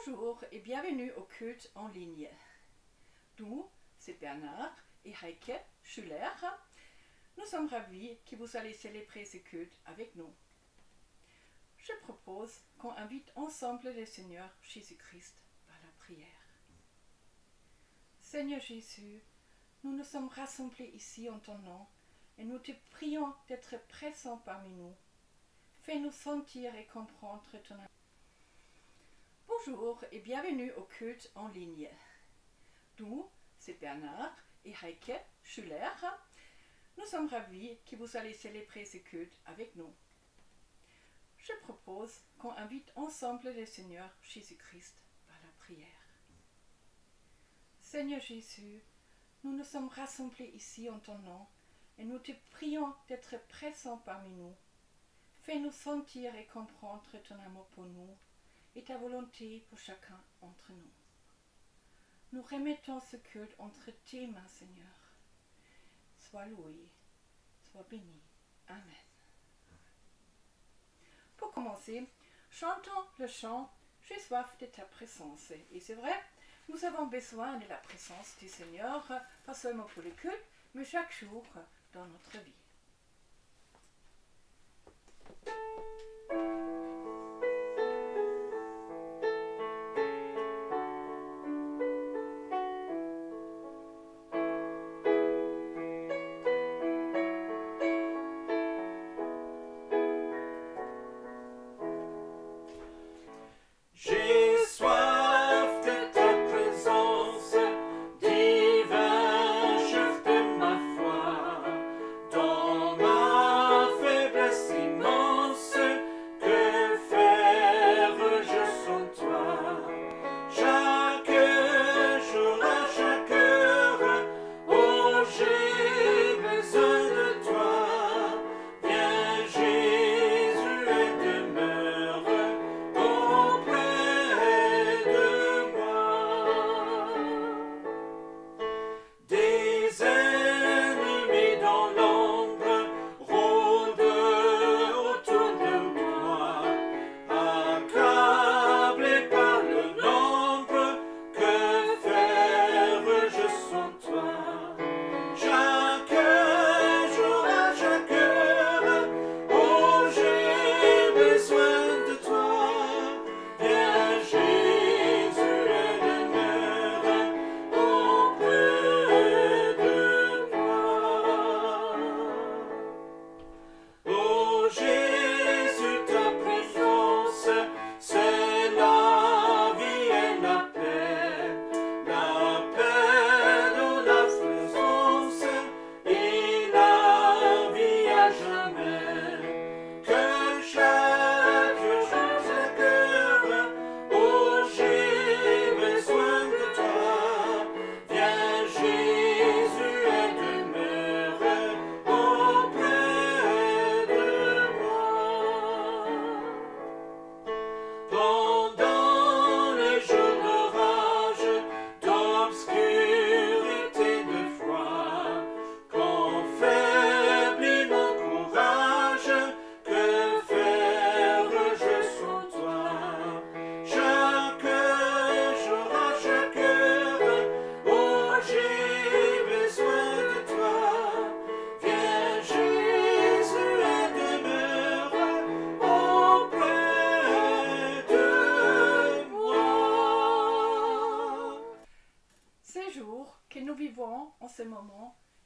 Bonjour et bienvenue au culte en ligne. Nous, c'est Bernard et Heike Schuller. Nous sommes ravis que vous allez célébrer ce culte avec nous. Je propose qu'on invite ensemble le Seigneur Jésus-Christ par la prière. Seigneur Jésus, nous nous sommes rassemblés ici en ton nom et nous te prions d'être présent parmi nous. Fais-nous sentir et comprendre ton amour. Bonjour et bienvenue au culte en ligne. Nous, c'est Bernard et Heike Schuller. Nous sommes ravis que vous allez célébrer ce culte avec nous. Je propose qu'on invite ensemble le Seigneur Jésus-Christ par la prière. Seigneur Jésus, nous nous sommes rassemblés ici en ton nom et nous te prions d'être présent parmi nous. Fais-nous sentir et comprendre ton amour pour nous et ta volonté pour chacun d'entre nous. Nous remettons ce culte entre tes mains, Seigneur. Sois loué, sois béni. Amen. Pour commencer, chantons le chant « J'ai soif de ta présence ». Et c'est vrai, nous avons besoin de la présence du Seigneur, pas seulement pour le culte, mais chaque jour dans notre vie.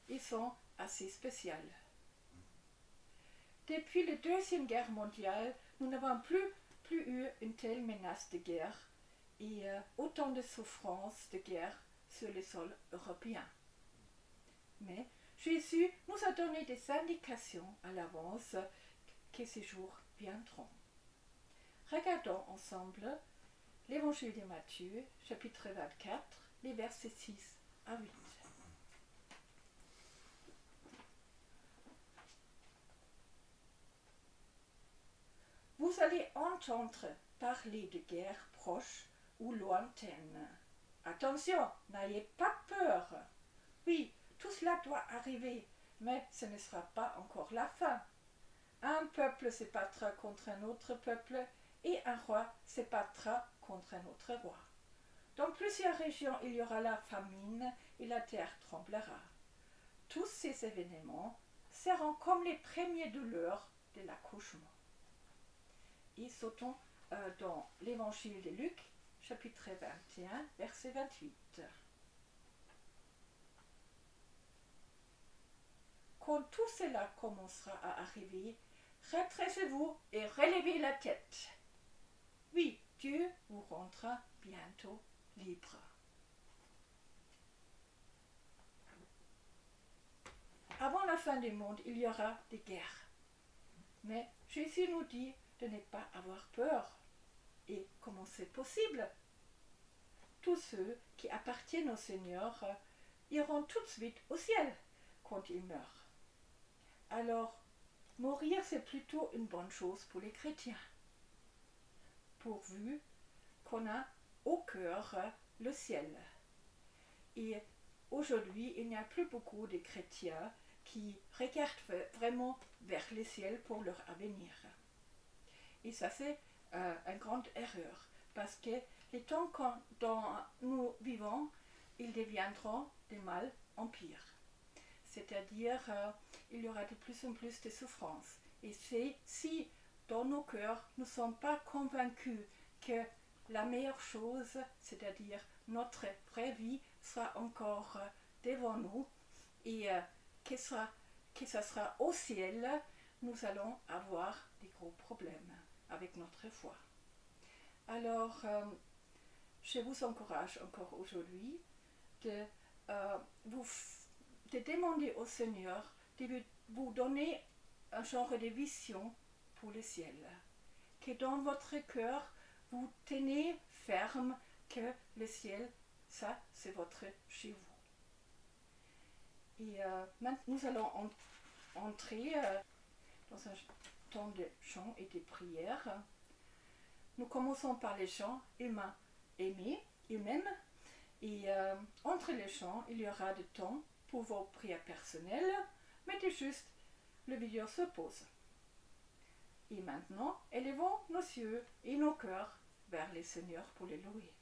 Ils sont assez spéciaux. Depuis la Deuxième Guerre mondiale, nous n'avons plus eu une telle menace de guerre et autant de souffrances de guerre sur le sol européen. Mais Jésus nous a donné des indications à l'avance que ces jours viendront. Regardons ensemble l'Évangile de Matthieu, chapitre 24, les versets 6 à 8. Vous allez entendre parler de guerres proches ou lointaines. Attention, n'ayez pas peur. Oui, tout cela doit arriver, mais ce ne sera pas encore la fin. Un peuple se battra contre un autre peuple et un roi se battra contre un autre roi. Dans plusieurs régions, il y aura la famine et la terre tremblera. Tous ces événements seront comme les premières douleurs de l'accouchement. Et sautons dans l'évangile de Luc, chapitre 21, verset 28. Quand tout cela commencera à arriver, redressez-vous et relevez la tête. Oui, Dieu vous rendra bientôt libre. Avant la fin du monde, il y aura des guerres. Mais Jésus nous dit de ne pas avoir peur. Et comment c'est possible? Tous ceux qui appartiennent au Seigneur iront tout de suite au ciel quand ils meurent. Alors, mourir, c'est plutôt une bonne chose pour les chrétiens, pourvu qu'on a au cœur le ciel. Et aujourd'hui, il n'y a plus beaucoup de chrétiens qui regardent vraiment vers le ciel pour leur avenir. Et ça, c'est une grande erreur, parce que les temps dont nous vivons, ils deviendront de mal en pire. C'est-à-dire, il y aura de plus en plus de souffrances. Et si dans nos cœurs, nous ne sommes pas convaincus que la meilleure chose, c'est-à-dire notre vraie vie, sera encore devant nous et que ça sera au ciel, nous allons avoir des gros problèmes avec notre foi. Alors, je vous encourage encore aujourd'hui de demander au Seigneur de vous donner un genre de vision pour le ciel. Que dans votre cœur, vous tenez ferme que le ciel, ça, c'est votre chez vous. Et maintenant, nous allons entrer dans un temps de chant et de prière. Nous commençons par les chants humains aimés, eux-mêmes. Et entre les chants, il y aura du temps pour vos prières personnelles, mais de juste, le vidéo se pose. Et maintenant, élevons nos yeux et nos cœurs vers le Seigneur pour les louer.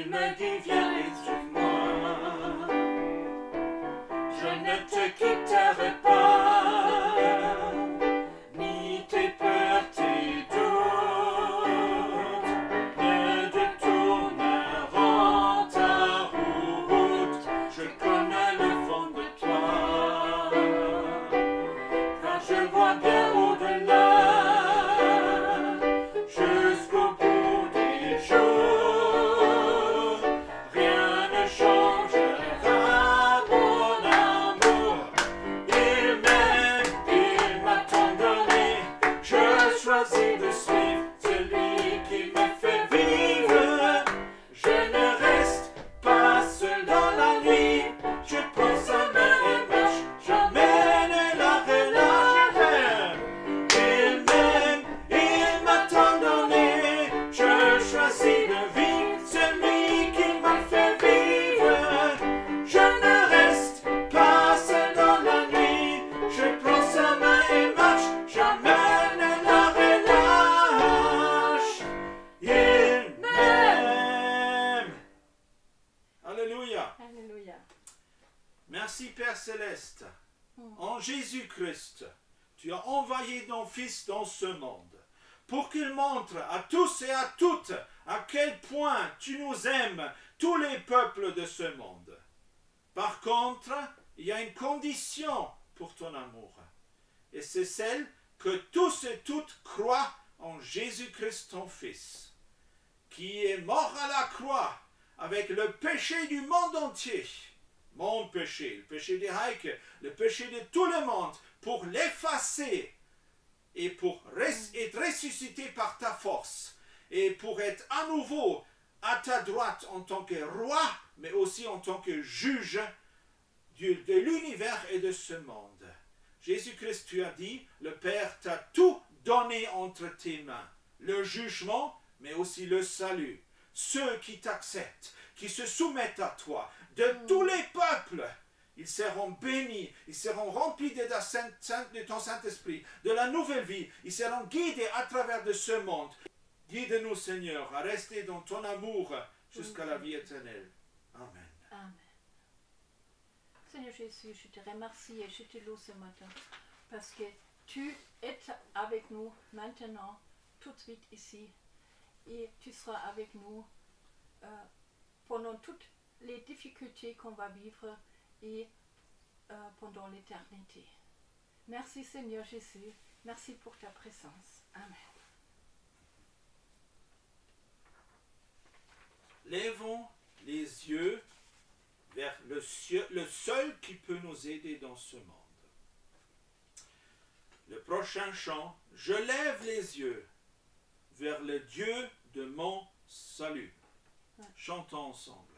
il me dit viens et suis-moi. Je ne te quitterai pas, ni tes peurs, tes doutes ne détourneront ta route. Je connais le fond de toi, car je vois bien au-delà, jusqu'au bout des jours. Rien ne changera mon amour. Il m'aime, il m'a tant donné. Je choisis de suivre celui qui me fait vivre. Je ne reste pas seul dans la nuit. Je prends sa main et marche, jamais ne la relâche. Il m'aime, il m'a tant donné. Je choisis de vivre celui qui m'a fait vivre. Je ne reste pas seul dans la nuit. Je prends sa main et marche, jamais ne la relâche. Il m'aime. Alléluia. Alléluia. Merci Père Céleste. En Jésus-Christ, tu as envoyé ton Fils dans ce monde pour qu'il montre à tous et à toutes à quel point tu nous aimes, tous les peuples de ce monde. Par contre, il y a une condition pour ton amour, et c'est celle que tous et toutes croient en Jésus-Christ ton Fils, qui est mort à la croix avec le péché du monde entier. Mon péché, le péché des Heike, le péché de tout le monde, pour l'effacer et pour être ressuscité par ta force et pour être à nouveau à ta droite en tant que roi, mais aussi en tant que juge de l'univers et de ce monde. Jésus-Christ, tu as dit, le Père t'a tout donné entre tes mains, le jugement, mais aussi le salut. Ceux qui t'acceptent, qui se soumettent à toi, de tous les peuples, ils seront bénis, ils seront remplis de ton Saint-Esprit, de la nouvelle vie, ils seront guidés à travers de ce monde. Guide-nous, Seigneur, à rester dans ton amour jusqu'à la vie éternelle. Amen. Amen. Seigneur Jésus, je te remercie et je te loue ce matin parce que tu es avec nous maintenant, tout de suite ici, et tu seras avec nous pendant toutes les difficultés qu'on va vivre et pendant l'éternité. Merci Seigneur Jésus, merci pour ta présence. Amen. Lèvons les yeux vers le seul qui peut nous aider dans ce monde. Le prochain chant, je lève les yeux vers le Dieu de mon salut. Chantons ensemble.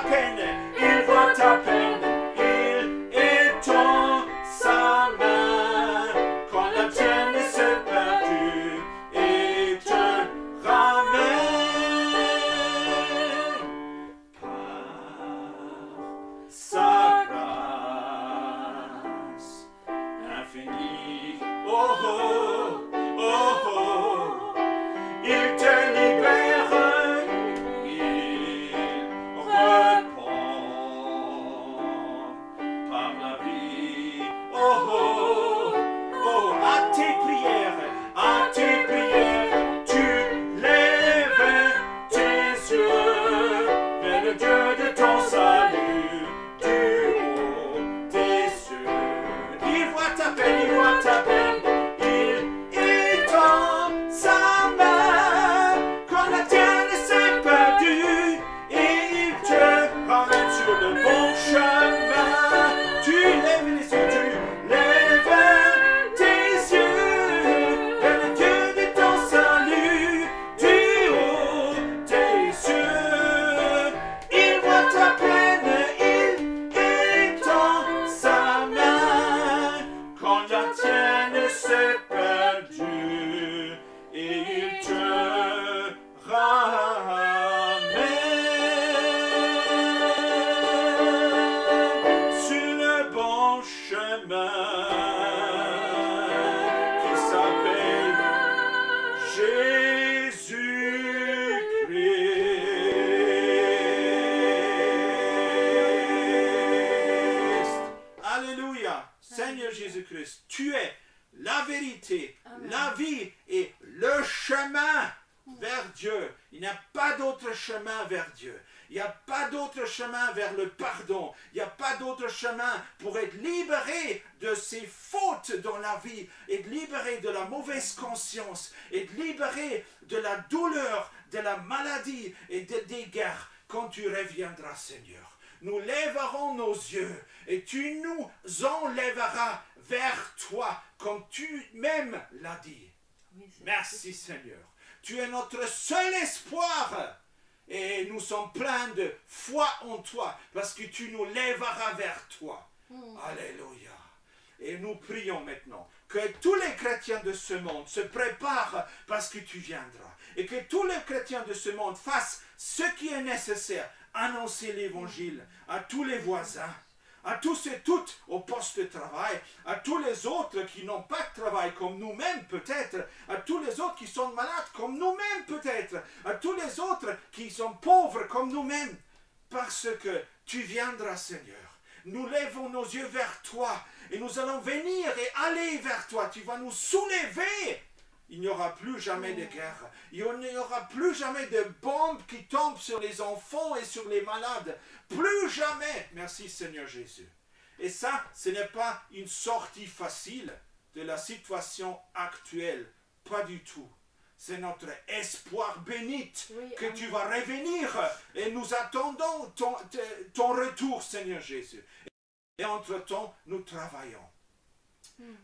peine, il voit ta peine, il étend sa main quand la tienne s'est perdue et te ramène par sa grâce infinie. Oh oh, oh oh, il te libère, il reprend par la vie. Oh oh, oh, à tes prières, tu lèves tes yeux vers le Dieu de ton salut, du haut des cieux. Il voit ta peine, il voit ta peine, il étend sa main quand la tienne s'est perdue et il te ramène sur le bon chemin. Tu lèves les yeux, tu lèves tes yeux vers le Dieu de ton salut, du haut des cieux. Il voit ta peine, il étend sa main quand la tienne s'est perdue et il te ramène sur le bon chemin qui s'appelle Jésus-Christ. Alléluia. Seigneur Jésus-Christ, tu es la vérité, Amen. la vie et le chemin vers Dieu. Il n'y a pas d'autre chemin vers Dieu. Il n'y a pas d'autre chemin vers le pardon. Il n'y a pas d'autre chemin pour être libéré de ses fautes dans la vie, être libéré de la mauvaise conscience, être libéré de la douleur, de la maladie et des guerres quand tu reviendras, Seigneur. Nous lèverons nos yeux et tu nous enlèveras vers toi comme tu-même l'as dit. Oui, c'est Merci Seigneur. Tu es notre seul espoir et nous sommes pleins de foi en toi parce que tu nous lèveras vers toi. Alléluia. Et nous prions maintenant que tous les chrétiens de ce monde se préparent parce que tu viendras. Et que tous les chrétiens de ce monde fassent ce qui est nécessaire. Annoncer l'évangile à tous les voisins, à tous et toutes au poste de travail, à tous les autres qui n'ont pas de travail comme nous-mêmes peut-être, à tous les autres qui sont malades comme nous-mêmes peut-être, à tous les autres qui sont pauvres comme nous-mêmes. Parce que tu viendras, Seigneur. Nous lèvons nos yeux vers toi et nous allons venir et aller vers toi. Tu vas nous soulever. Il n'y aura plus jamais de guerre. Il n'y aura plus jamais de bombes qui tombent sur les enfants et sur les malades. Plus jamais. Merci Seigneur Jésus. Et ça, ce n'est pas une sortie facile de la situation actuelle. Pas du tout. C'est notre espoir bénite que tu vas revenir. Et nous attendons ton retour, Seigneur Jésus. Et entre-temps, nous travaillons.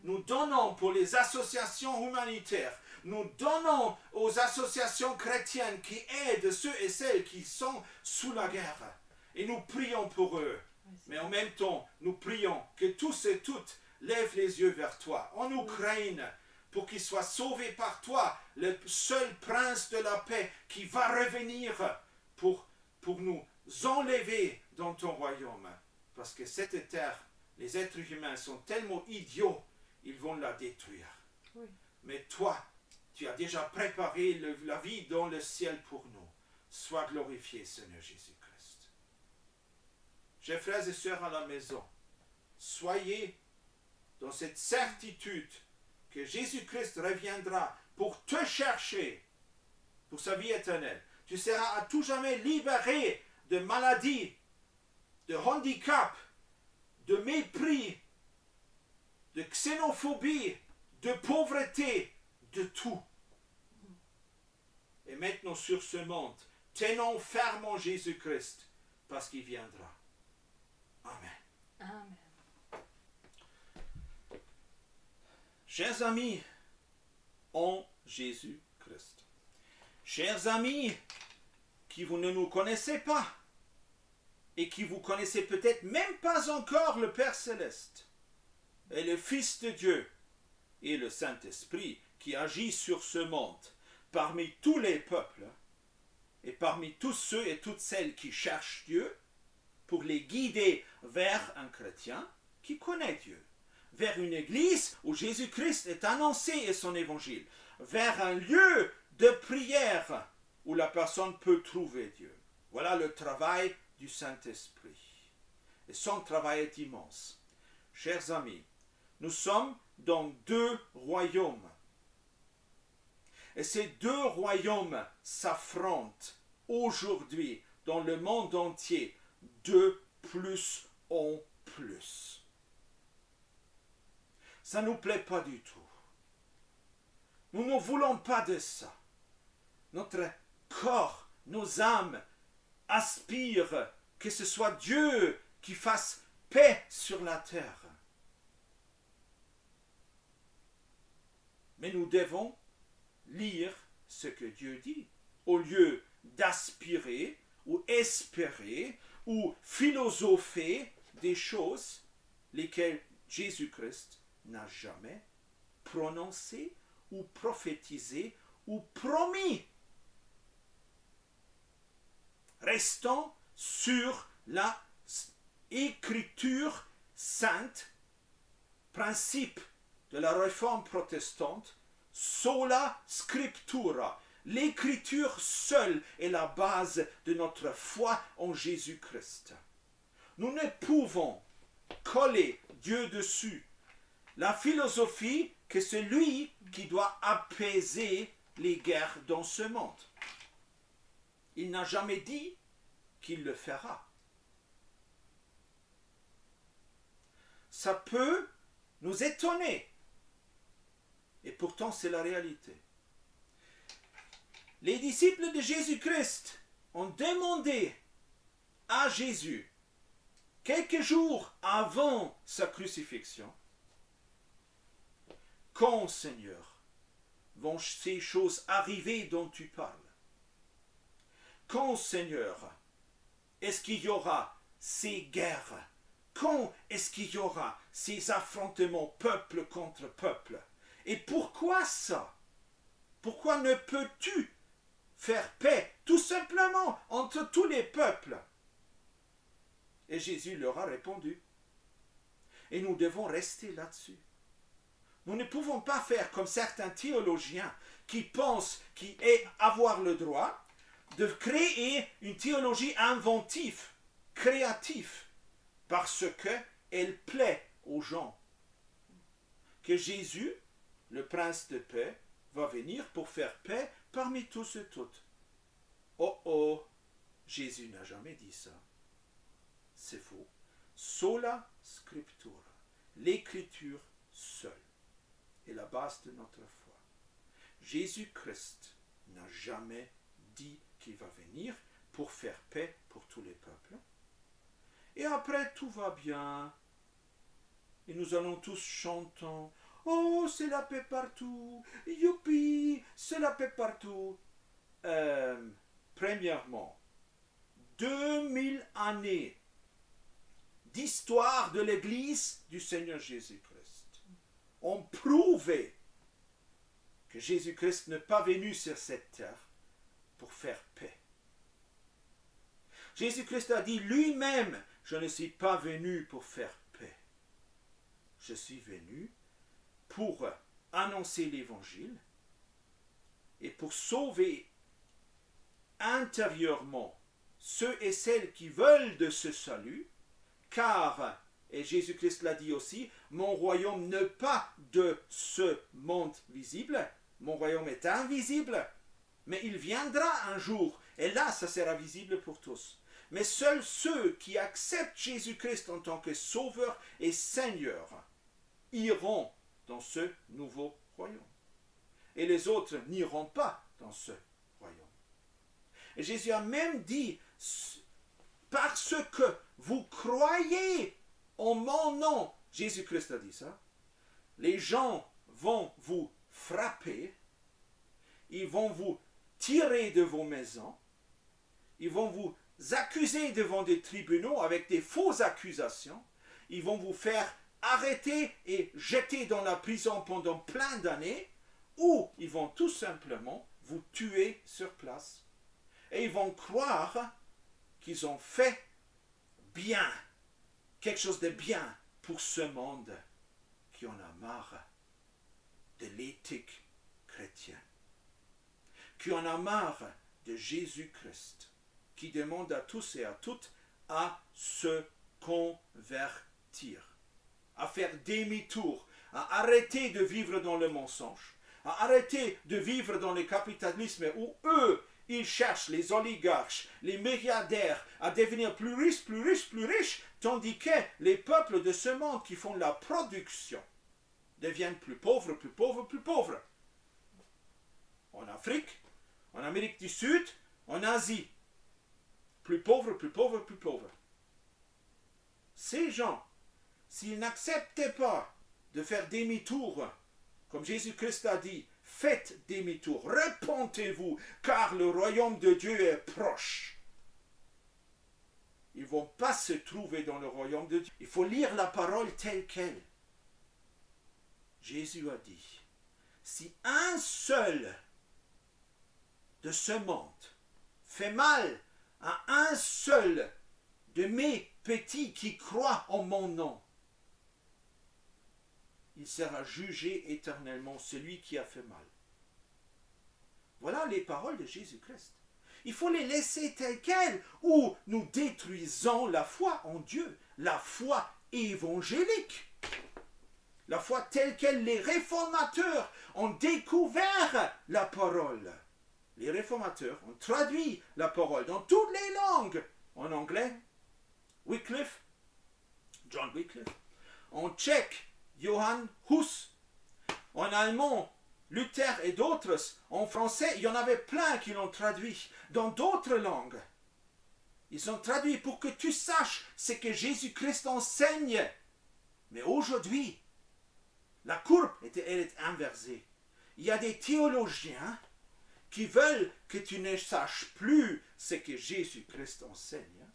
Nous donnons pour les associations humanitaires. Nous donnons aux associations chrétiennes qui aident ceux et celles qui sont sous la guerre. Et nous prions pour eux. Mais en même temps, nous prions que tous et toutes lèvent les yeux vers toi. En Ukraine, pour qu'ils soient sauvés par toi, le seul prince de la paix qui va revenir pour nous enlever dans ton royaume. Parce que cette terre, les êtres humains sont tellement idiots, ils vont la détruire. Oui. Mais toi, tu as déjà préparé la vie dans le ciel pour nous. Sois glorifié, Seigneur Jésus-Christ. Chers frères et sœurs à la maison, soyez dans cette certitude que Jésus-Christ reviendra pour te chercher, pour sa vie éternelle. Tu seras à tout jamais libéré de maladies, de handicap, de mépris, de xénophobie, de pauvreté, de tout. Et maintenant sur ce monde, tenons fermement Jésus-Christ parce qu'il viendra. Amen. Amen. Chers amis en Jésus-Christ, chers amis qui vous ne nous connaissez pas, et qui vous connaissez peut-être même pas encore le Père Céleste, et le Fils de Dieu, et le Saint-Esprit qui agit sur ce monde, parmi tous les peuples, et parmi tous ceux et toutes celles qui cherchent Dieu, pour les guider vers un chrétien qui connaît Dieu, vers une église où Jésus-Christ est annoncé et son évangile, vers un lieu de prière où la personne peut trouver Dieu. Voilà le travail du Saint-Esprit. Et son travail est immense. Chers amis, nous sommes dans deux royaumes. Et ces deux royaumes s'affrontent aujourd'hui dans le monde entier de plus en plus. Ça ne nous plaît pas du tout. Nous ne voulons pas de ça. Notre corps, nos âmes aspirent que ce soit Dieu qui fasse paix sur la terre. Mais nous devons lire ce que Dieu dit, au lieu d'aspirer ou espérer ou philosopher des choses lesquelles Jésus-Christ n'a jamais prononcées ou prophétisées ou promis. Restons sur la écriture sainte, principe de la réforme protestante, sola scriptura. L'écriture seule est la base de notre foi en Jésus-Christ. Nous ne pouvons coller Dieu dessus. La philosophie que c'est lui qui doit apaiser les guerres dans ce monde. Il n'a jamais dit qu'il le fera. Ça peut nous étonner. Et pourtant, c'est la réalité. Les disciples de Jésus-Christ ont demandé à Jésus, quelques jours avant sa crucifixion, quand, Seigneur, vont ces choses arriver dont tu parles? Quand, Seigneur, est-ce qu'il y aura ces guerres? Quand est-ce qu'il y aura ces affrontements peuple contre peuple? Et pourquoi ça? Pourquoi ne peux-tu faire paix tout simplement entre tous les peuples? Et Jésus leur a répondu. Et nous devons rester là-dessus. Nous ne pouvons pas faire comme certains théologiens qui pensent avoir le droit de créer une théologie inventive, créative, parce qu'elle plaît aux gens. Que Jésus, le prince de paix, va venir pour faire paix parmi tous et toutes. Oh oh, Jésus n'a jamais dit ça. C'est faux. Sola scriptura, l'écriture seule est la base de notre foi. Jésus-Christ n'a jamais dit qu'il va venir pour faire paix pour tous les peuples. Et après, tout va bien. Et nous allons tous chantant. Oh, c'est la paix partout. Youpi, c'est la paix partout. Premièrement, 2000 années d'histoire de l'Église du Seigneur Jésus-Christ ont prouvé que Jésus-Christ n'est pas venu sur cette terre pour faire paix. Jésus-Christ a dit lui-même, je ne suis pas venu pour faire paix. Je suis venu pour annoncer l'Évangile et pour sauver intérieurement ceux et celles qui veulent de ce salut, car, et Jésus-Christ l'a dit aussi, mon royaume n'est pas de ce monde visible, mon royaume est invisible, mais il viendra un jour, et là, ça sera visible pour tous. Mais seuls ceux qui acceptent Jésus-Christ en tant que Sauveur et Seigneur iront dans ce nouveau royaume. Et les autres n'iront pas dans ce royaume. Et Jésus a même dit, parce que vous croyez en mon nom, Jésus-Christ a dit ça, les gens vont vous frapper, ils vont vous tirer de vos maisons, ils vont vous accuser devant des tribunaux avec des fausses accusations. Ils vont vous faire arrêter et jeter dans la prison pendant plein d'années, ou ils vont tout simplement vous tuer sur place. Et ils vont croire qu'ils ont fait bien, quelque chose de bien pour ce monde qui en a marre de l'éthique chrétienne, qui en a marre de Jésus-Christ, qui demande à tous et à toutes à se convertir, à faire demi-tour, à arrêter de vivre dans le mensonge, à arrêter de vivre dans le capitalisme où eux, ils cherchent, les oligarches, les milliardaires, à devenir plus riches, plus riches, plus riches, tandis que les peuples de ce monde qui font la production deviennent plus pauvres, plus pauvres, plus pauvres. En Afrique, en Amérique du Sud, en Asie, plus pauvres, plus pauvres, plus pauvres. Ces gens, s'ils n'acceptaient pas de faire demi-tour, comme Jésus-Christ a dit, faites demi-tour, repentez-vous, car le royaume de Dieu est proche. Ils ne vont pas se trouver dans le royaume de Dieu. Il faut lire la parole telle qu'elle. Jésus a dit, si un seul de ce monde fait mal à un seul de mes petits qui croient en mon nom, il sera jugé éternellement, celui qui a fait mal. Voilà les paroles de Jésus-Christ. Il faut les laisser telles quelles, ou nous détruisons la foi en Dieu, la foi évangélique. La foi telle quelle les réformateurs ont découvert la parole. Les réformateurs ont traduit la parole dans toutes les langues. En anglais, Wycliffe, John Wycliffe. En tchèque, Johann Hus. En allemand, Luther et d'autres. En français, il y en avait plein qui l'ont traduit dans d'autres langues. Ils ont traduit pour que tu saches ce que Jésus-Christ enseigne. Mais aujourd'hui, la courbe elle est inversée. Il y a des théologiens qui veulent que tu ne saches plus ce que Jésus-Christ enseigne,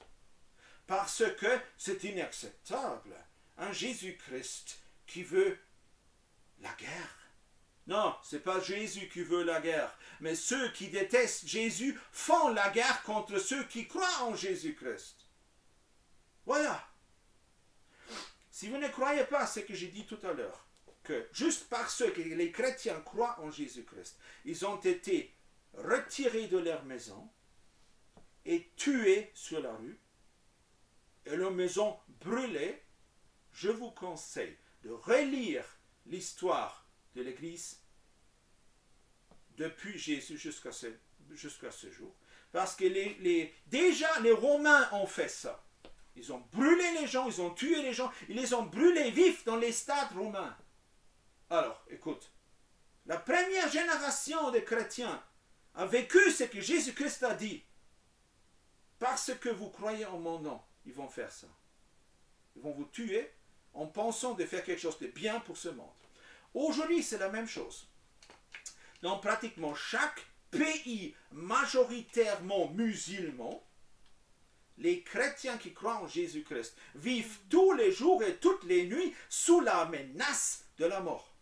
parce que c'est inacceptable. Un Jésus-Christ qui veut la guerre. Non, ce n'est pas Jésus qui veut la guerre, mais ceux qui détestent Jésus font la guerre contre ceux qui croient en Jésus-Christ. Voilà. Si vous ne croyez pas ce que j'ai dit tout à l'heure, que juste parce que les chrétiens croient en Jésus-Christ, ils ont été retirés de leur maison et tués sur la rue, et leur maison brûlée, je vous conseille de relire l'histoire de l'Église depuis Jésus jusqu'à ce jour. Parce que déjà les Romains ont fait ça. Ils ont brûlé les gens, ils ont tué les gens, ils les ont brûlés vifs dans les stades romains. Alors, écoute, la première génération de chrétiens a vécu ce que Jésus-Christ a dit. Parce que vous croyez en mon nom, ils vont faire ça. Ils vont vous tuer en pensant de faire quelque chose de bien pour ce monde. Aujourd'hui, c'est la même chose. Dans pratiquement chaque pays majoritairement musulman, les chrétiens qui croient en Jésus-Christ vivent tous les jours et toutes les nuits sous la menace de la mort.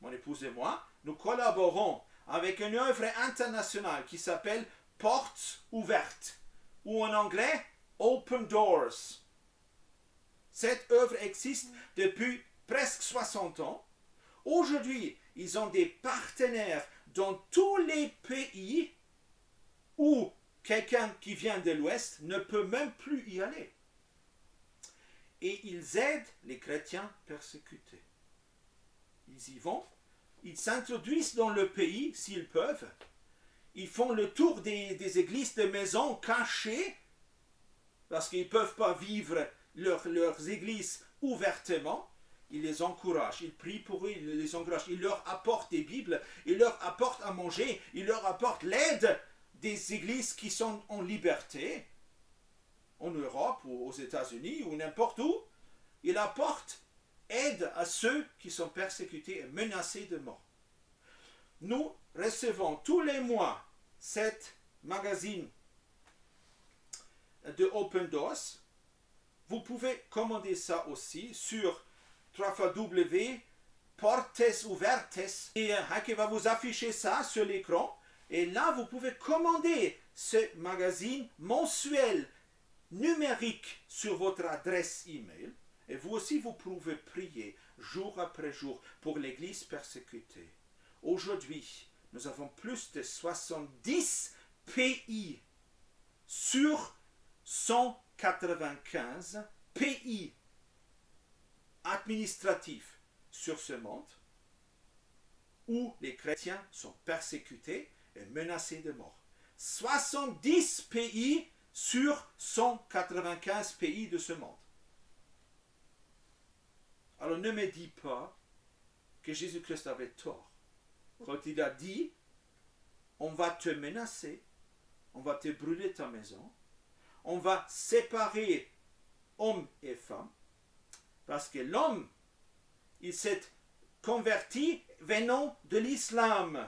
Mon épouse et moi, nous collaborons avec une œuvre internationale qui s'appelle Portes ouvertes, ou en anglais Open Doors. Cette œuvre existe depuis presque 60 ans. Aujourd'hui, ils ont des partenaires dans tous les pays où quelqu'un qui vient de l'Ouest ne peut même plus y aller. Et ils aident les chrétiens persécutés. Ils y vont, ils s'introduisent dans le pays s'ils peuvent. Ils font le tour des églises de maisons cachées parce qu'ils ne peuvent pas vivre leurs églises ouvertement. Ils les encouragent, ils prient pour eux, ils les encouragent, ils leur apportent des Bibles, ils leur apportent à manger, ils leur apportent l'aide des églises qui sont en liberté, en Europe ou aux États-Unis ou n'importe où. Ils apportent aide à ceux qui sont persécutés et menacés de mort. Nous recevons tous les mois cette magazine de Open Doors. Vous pouvez commander ça aussi sur www.portes ouvertes. Et Heike va vous afficher ça sur l'écran. Et là, vous pouvez commander ce magazine mensuel numérique sur votre adresse email. Et vous aussi, vous pouvez prier jour après jour pour l'Église persécutée. Aujourd'hui, nous avons plus de 70 pays sur 195 pays administratifs sur ce monde où les chrétiens sont persécutés et menacés de mort. 70 pays sur 195 pays de ce monde. Alors ne me dis pas que Jésus-Christ avait tort quand il a dit on va te menacer, on va te brûler ta maison, on va séparer hommes et femmes, parce que l'homme, il s'est converti venant de l'islam.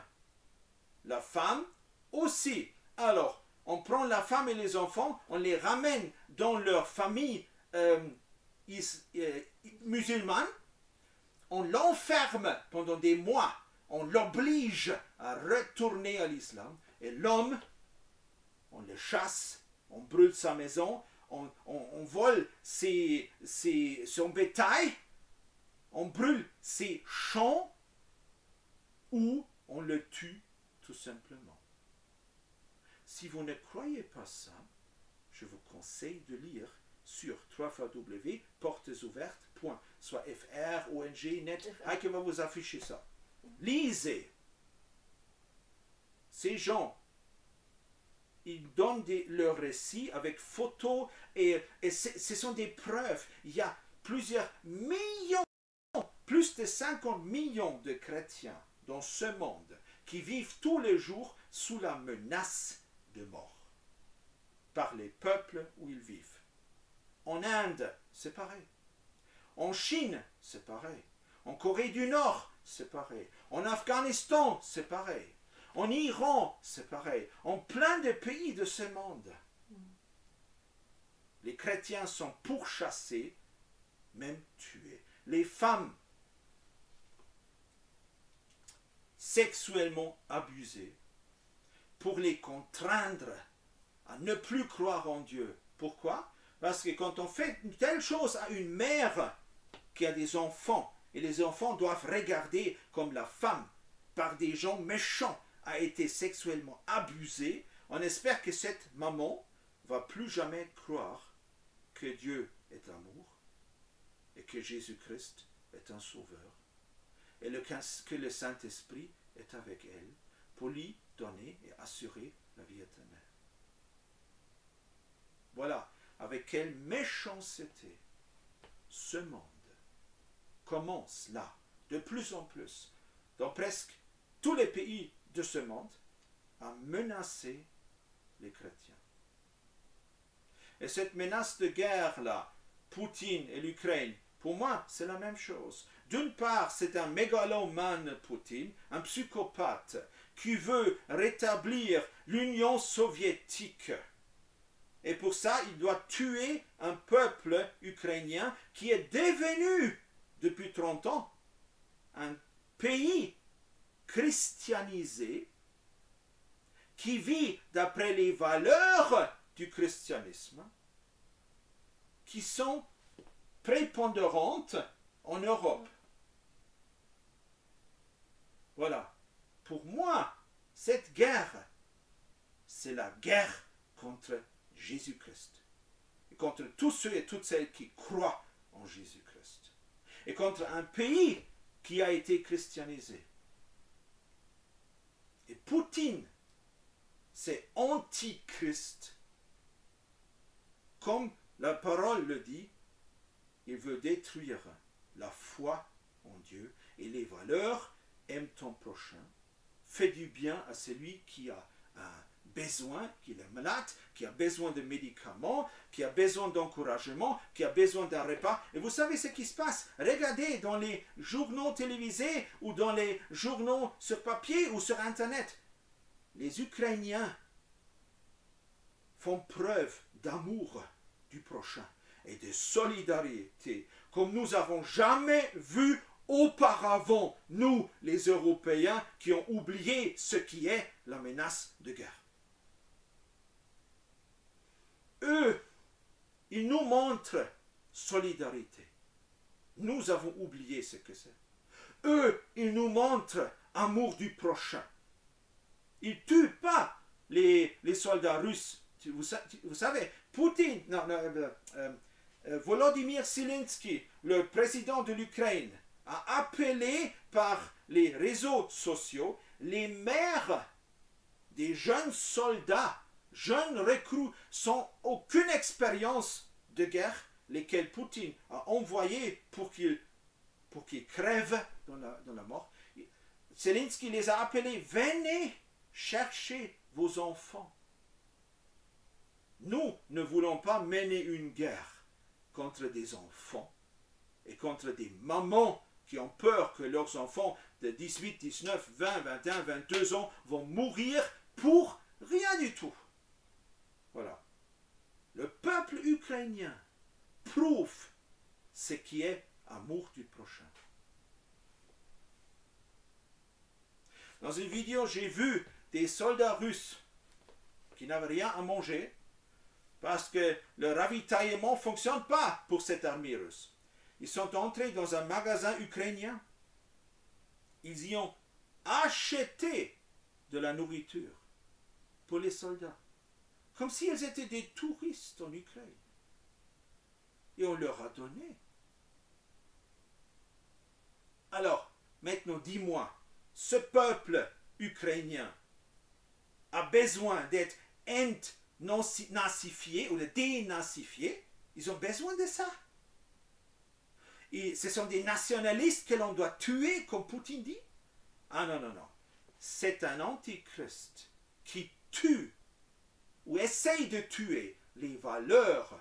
La femme aussi. Alors, on prend la femme et les enfants, on les ramène dans leur famille musulmane, on l'enferme pendant des mois, on l'oblige à retourner à l'islam, et l'homme, on le chasse, on brûle sa maison, on vole son bétail, on brûle ses champs, ou on le tue tout simplement. Si vous ne croyez pas ça, je vous conseille de lire sur www.portesouvertes.fr, soit FR, ONG, net, qui va vous afficher ça. Lisez. Ces gens, ils donnent leurs récits avec photos et ce sont des preuves. Il y a plusieurs millions, plus de 50 millions de chrétiens dans ce monde qui vivent tous les jours sous la menace de mort par les peuples où ils vivent. En Inde, c'est pareil. En Chine, c'est pareil. En Corée du Nord, c'est pareil. En Afghanistan, c'est pareil. En Iran, c'est pareil. En plein de pays de ce monde. Les chrétiens sont pourchassés, même tués. Les femmes sexuellement abusées pour les contraindre à ne plus croire en Dieu. Pourquoi? Parce que quand on fait une telle chose à une mère qui a des enfants, et les enfants doivent regarder comme la femme, par des gens méchants, a été sexuellement abusée, on espère que cette maman va plus jamais croire que Dieu est amour et que Jésus-Christ est un sauveur et que le Saint-Esprit est avec elle pour lui donner et assurer la vie éternelle. Voilà avec quelle méchanceté ce monde commence là, de plus en plus, dans presque tous les pays de ce monde, à menacer les chrétiens. Et cette menace de guerre-là, Poutine et l'Ukraine, pour moi, c'est la même chose. D'une part, c'est un mégalomane, Poutine, un psychopathe, qui veut rétablir l'Union soviétique. Et pour ça, il doit tuer un peuple ukrainien qui est devenu, depuis 30 ans, un pays christianisé, qui vit d'après les valeurs du christianisme, qui sont prépondérantes en Europe. Voilà. Pour moi, cette guerre, c'est la guerre contre Jésus-Christ. Et contre tous ceux et toutes celles qui croient en Jésus-Christ. Et contre un pays qui a été christianisé. Et Poutine, c'est antichrist. Comme la parole le dit, il veut détruire la foi en Dieu et les valeurs. Aime ton prochain, fais du bien à celui qui a un besoin, qui est malade, qui a besoin de médicaments, qui a besoin d'encouragement, qui a besoin d'un repas. Et vous savez ce qui se passe? Regardez dans les journaux télévisés ou dans les journaux sur papier ou sur Internet. Les Ukrainiens font preuve d'amour du prochain et de solidarité comme nous n'avons jamais vu auparavant, nous les Européens qui ont oublié ce qui est la menace de guerre. Eux, ils nous montrent solidarité. Nous avons oublié ce que c'est. Eux, ils nous montrent amour du prochain. Ils ne tuent pas les soldats russes. Vous savez, Poutine, Volodymyr Zelensky, le président de l'Ukraine, a appelé par les réseaux sociaux les mères des jeunes soldats, jeunes recrues, sans aucune expérience de guerre, lesquels Poutine a envoyés pour qu'ils crèvent dans la mort. Zelensky les a appelés, venez chercher vos enfants. Nous ne voulons pas mener une guerre contre des enfants et contre des mamans qui ont peur que leurs enfants de 18, 19, 20, 21, 22 ans vont mourir pour rien du tout. Voilà. Le peuple ukrainien prouve ce qui est amour du prochain. Dans une vidéo, j'ai vu des soldats russes qui n'avaient rien à manger parce que le ravitaillement ne fonctionne pas pour cette armée russe. Ils sont entrés dans un magasin ukrainien. Ils y ont acheté de la nourriture pour les soldats, comme s'ils étaient des touristes en Ukraine. Et on leur a donné. Alors, maintenant, dis-moi, ce peuple ukrainien a besoin d'être nazifié ou de dénazifié. Ils ont besoin de ça. Et ce sont des nationalistes que l'on doit tuer, comme Poutine dit. Ah non, non, non. C'est un antichrist qui tue ou essaye de tuer les valeurs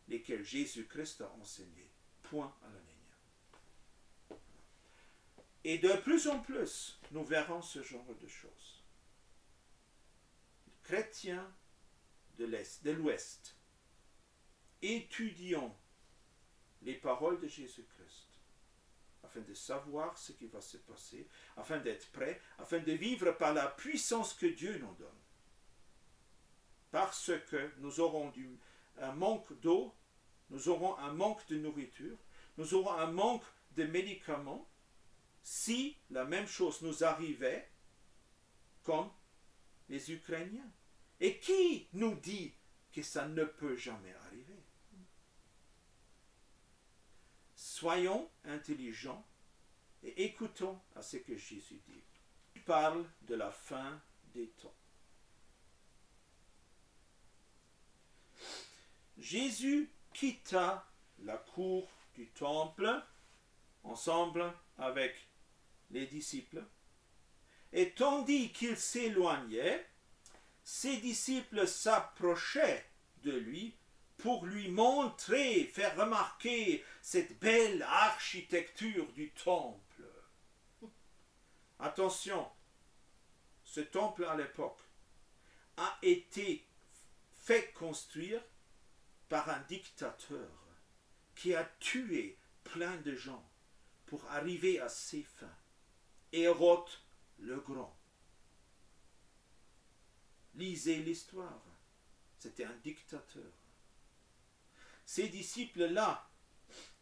lesquelles Jésus-Christ a enseignées. Point à la ligne. Et de plus en plus, nous verrons ce genre de choses. Les chrétiens de l'Ouest, étudions les paroles de Jésus-Christ, afin de savoir ce qui va se passer, afin d'être prêts, afin de vivre par la puissance que Dieu nous donne. Parce que nous aurons un manque d'eau, nous aurons un manque de nourriture, nous aurons un manque de médicaments, si la même chose nous arrivait comme les Ukrainiens. Et qui nous dit que ça ne peut jamais arriver? Soyons intelligents et écoutons à ce que Jésus dit. Il parle de la fin des temps. Jésus quitta la cour du temple ensemble avec les disciples, et tandis qu'il s'éloignait, ses disciples s'approchaient de lui pour lui montrer, faire remarquer cette belle architecture du temple. Attention, ce temple à l'époque a été fait construire par un dictateur qui a tué plein de gens pour arriver à ses fins. Hérode le Grand. Lisez l'histoire. C'était un dictateur. Ces disciples-là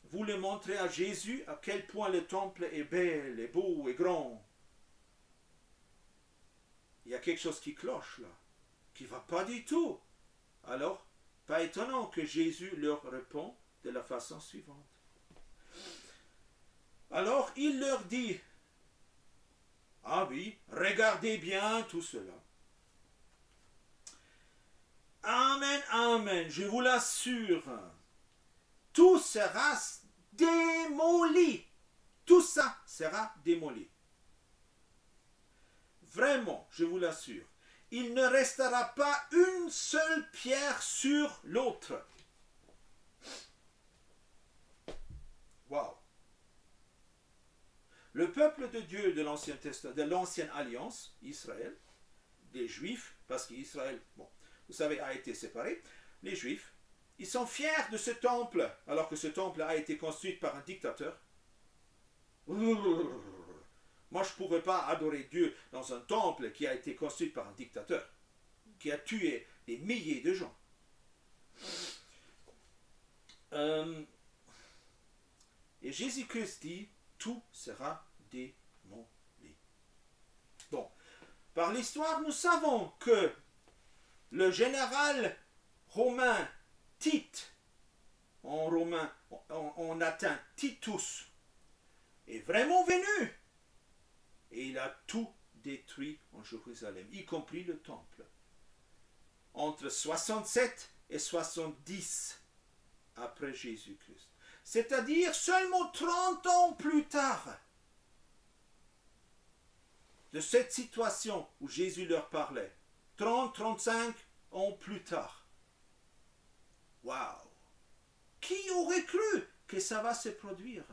voulaient montrer à Jésus à quel point le temple est bel, et beau et grand. Il y a quelque chose qui cloche là, qui ne va pas du tout. Alors, pas étonnant que Jésus leur répond de la façon suivante. Alors, il leur dit, ah oui, regardez bien tout cela. Amen, amen, je vous l'assure, tout sera démoli. Tout ça sera démoli. Vraiment, je vous l'assure, il ne restera pas une seule pierre sur l'autre. Waouh! Le peuple de Dieu de l'Ancien Testament, de l'Ancienne Alliance, Israël, des Juifs, parce qu'Israël, bon, vous savez, a été séparé. les Juifs, ils sont fiers de ce temple, alors que ce temple a été construit par un dictateur. Moi, je ne pourrais pas adorer Dieu dans un temple qui a été construit par un dictateur, qui a tué des milliers de gens. Et Jésus-Christ dit, tout sera démoli. Bon, par l'histoire, nous savons que le général romain Tite, en romain, en latin Titus, est vraiment venu. Et il a tout détruit en Jérusalem, y compris le temple. Entre 67 et 70 après Jésus-Christ. C'est-à-dire seulement 30 ans plus tard de cette situation où Jésus leur parlait. 30-35 ans plus tard. Waouh! Qui aurait cru que ça va se produire?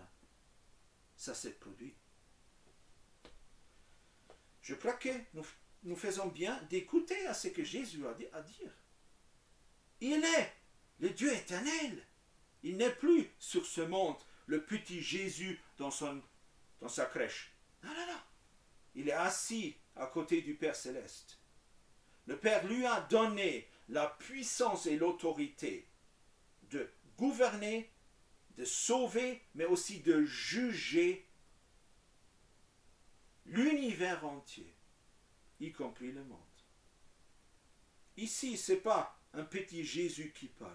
Ça s'est produit. Je crois que nous faisons bien d'écouter à ce que Jésus a à dire. Il est le Dieu éternel. Il n'est plus sur ce monde le petit Jésus dans sa crèche. Non, non, non. Il est assis à côté du Père céleste. Le Père lui a donné la puissance et l'autorité de gouverner, de sauver, mais aussi de juger l'univers entier, y compris le monde. Ici, ce n'est pas un petit Jésus qui parle.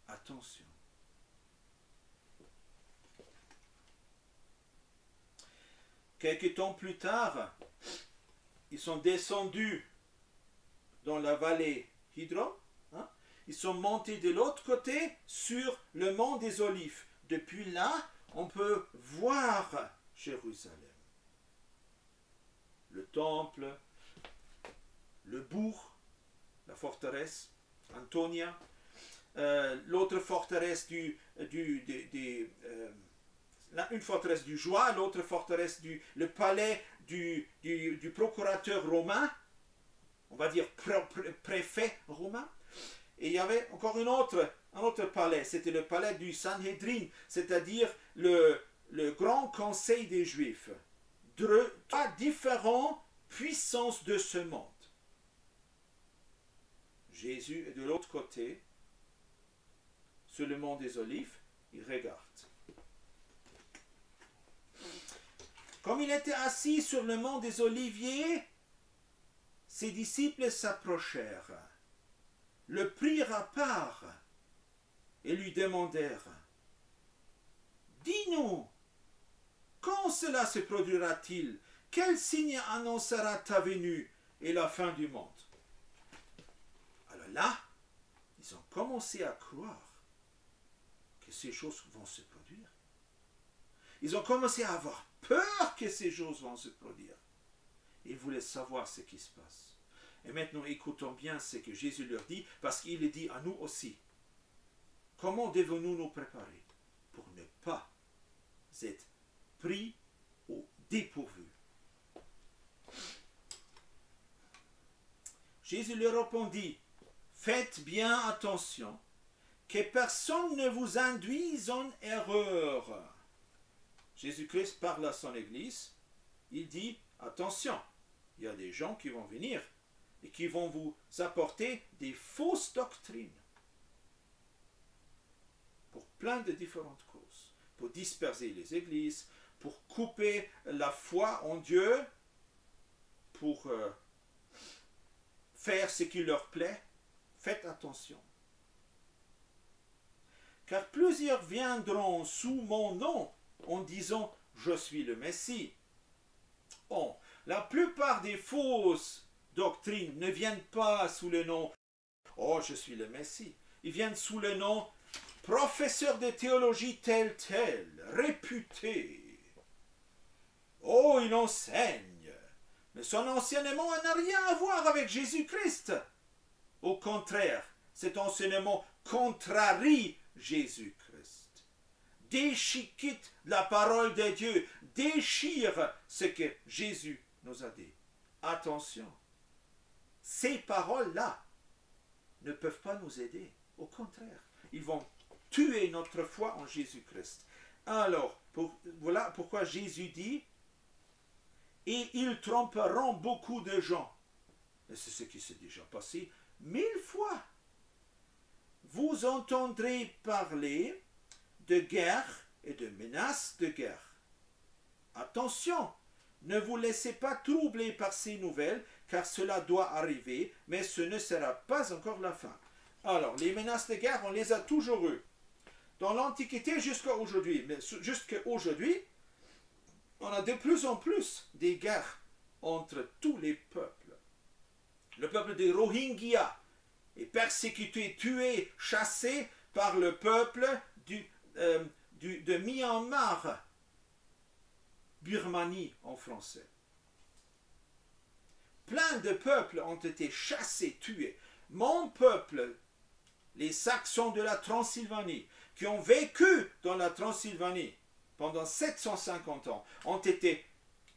Attention. Quelques temps plus tard, ils sont descendus dans la vallée Hydron. Ils sont montés de l'autre côté sur le mont des Olives. Depuis là, on peut voir Jérusalem. Le temple, le bourg, la forteresse, Antonia, l'autre forteresse une forteresse du Joie, l'autre forteresse le palais du procurateur romain, on va dire préfet romain. Et il y avait encore un autre palais, c'était le palais du Sanhédrin, c'est-à-dire le grand conseil des Juifs. Trois différentes puissances de ce monde. Jésus est de l'autre côté, sur le mont des Olives, il regarde. Comme il était assis sur le mont des Oliviers, ses disciples s'approchèrent, le prirent à part et lui demandèrent: dis-nous, quand cela se produira-t-il? Quel signe annoncera ta venue et la fin du monde? Alors là, ils ont commencé à croire que ces choses vont se produire. Ils ont commencé à avoir peur que ces choses vont se produire. Ils voulaient savoir ce qui se passe. Et maintenant, écoutons bien ce que Jésus leur dit, parce qu'il le dit à nous aussi. Comment devons-nous nous préparer pour ne pas être pris au dépourvu? Jésus leur répondit: faites bien attention, que personne ne vous induise en erreur. Jésus-Christ parle à son Église, il dit: attention, il y a des gens qui vont venir et qui vont vous apporter des fausses doctrines pour plein de différentes causes, pour disperser les églises, pour couper la foi en Dieu, pour faire ce qui leur plaît. Faites attention. Car plusieurs viendront sous mon nom en disant: je suis le Messie. Bon, la plupart des fausses doctrines ne viennent pas sous le nom « oh, je suis le Messie ». Ils viennent sous le nom « professeur de théologie tel, réputé ». Oh, il enseigne. Mais son enseignement n'a rien à voir avec Jésus-Christ. Au contraire, cet enseignement contrarie Jésus-Christ. Déchiquette la parole de Dieu, déchire ce que Jésus nous a dit. Attention, ces paroles-là ne peuvent pas nous aider. Au contraire, ils vont tuer notre foi en Jésus-Christ. Alors, voilà pourquoi Jésus dit, et ils tromperont beaucoup de gens. Et c'est ce qui s'est déjà passé 1000 fois. Vous entendrez parler de guerre et de menaces de guerre. Attention, ne vous laissez pas troubler par ces nouvelles, car cela doit arriver, mais ce ne sera pas encore la fin. Alors, les menaces de guerre, on les a toujours eues. Dans l'Antiquité jusqu'à aujourd'hui. Mais jusqu'à aujourd'hui, on a de plus en plus des guerres entre tous les peuples. Le peuple des Rohingyas est persécuté, tué, chassé par le peuple de Myanmar, Birmanie en français. Plein de peuples ont été chassés, tués. Mon peuple, les Saxons de la Transylvanie, qui ont vécu dans la Transylvanie pendant 750 ans, ont été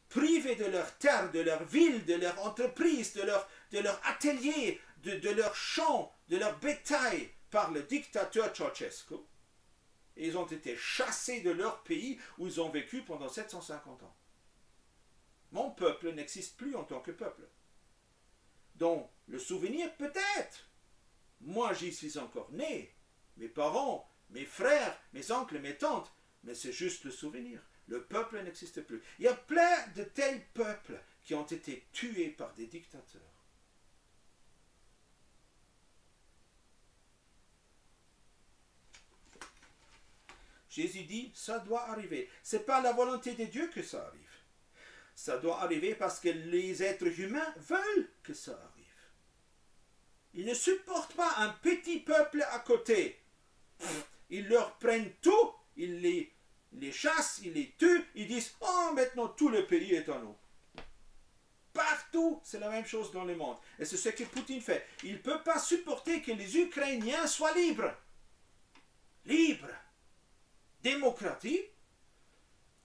privés de leurs terres, de leurs villes, de leurs entreprises, de leurs ateliers, de leurs champs, de leur bétail par le dictateur Ceausescu. Et ils ont été chassés de leur pays où ils ont vécu pendant 750 ans. Mon peuple n'existe plus en tant que peuple. Donc, le souvenir peut-être. Moi, j'y suis encore né. Mes parents, mes frères, mes oncles, mes tantes. Mais c'est juste le souvenir. Le peuple n'existe plus. Il y a plein de tels peuples qui ont été tués par des dictateurs. Jésus dit, ça doit arriver. Ce n'est pas la volonté de Dieu que ça arrive. Ça doit arriver parce que les êtres humains veulent que ça arrive. Ils ne supportent pas un petit peuple à côté. Ils leur prennent tout, ils les chassent, ils les tuent, ils disent « Oh, maintenant tout le pays est à nous ». Partout, c'est la même chose dans le monde. Et c'est ce que Poutine fait. Il ne peut pas supporter que les Ukrainiens soient libres. Libres. Démocratie,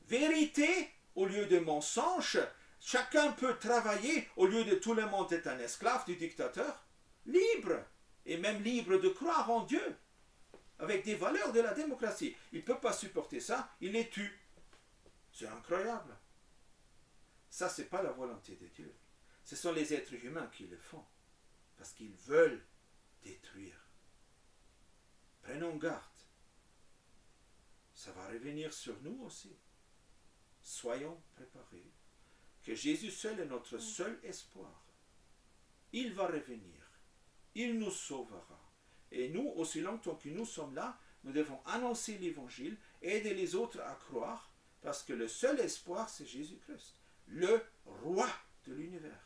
vérité au lieu de mensonge, chacun peut travailler au lieu de tout le monde est un esclave du dictateur, libre, et même libre de croire en Dieu, avec des valeurs de la démocratie. Il ne peut pas supporter ça, il les tue. C'est incroyable. Ça, ce n'est pas la volonté de Dieu. Ce sont les êtres humains qui le font, parce qu'ils veulent détruire. Prenons garde. Ça va revenir sur nous aussi. Soyons préparés. Que Jésus seul est notre seul espoir. Il va revenir. Il nous sauvera. Et nous, aussi longtemps que nous sommes là, nous devons annoncer l'évangile, aider les autres à croire, parce que le seul espoir, c'est Jésus-Christ, le roi de l'univers.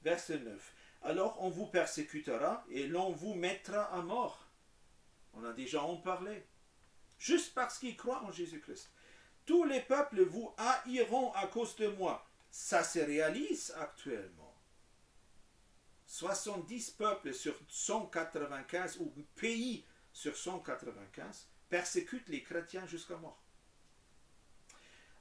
Verset 9. Alors on vous persécutera et l'on vous mettra à mort. On a déjà en parlé. Juste parce qu'ils croient en Jésus-Christ. Tous les peuples vous haïront à cause de moi. Ça se réalise actuellement. 70 peuples sur 195 ou pays sur 195 persécutent les chrétiens jusqu'à mort.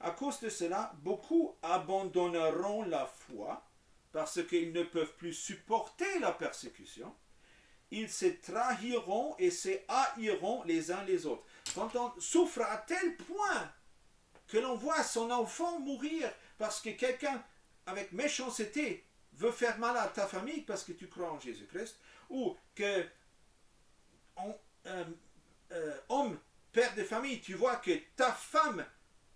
À cause de cela, beaucoup abandonneront la foi parce qu'ils ne peuvent plus supporter la persécution. Ils se trahiront et se haïront les uns les autres. Quand on souffre à tel point que l'on voit son enfant mourir parce que quelqu'un avec méchanceté veut faire mal à ta famille parce que tu crois en Jésus-Christ, ou que homme, père de famille, tu vois que ta femme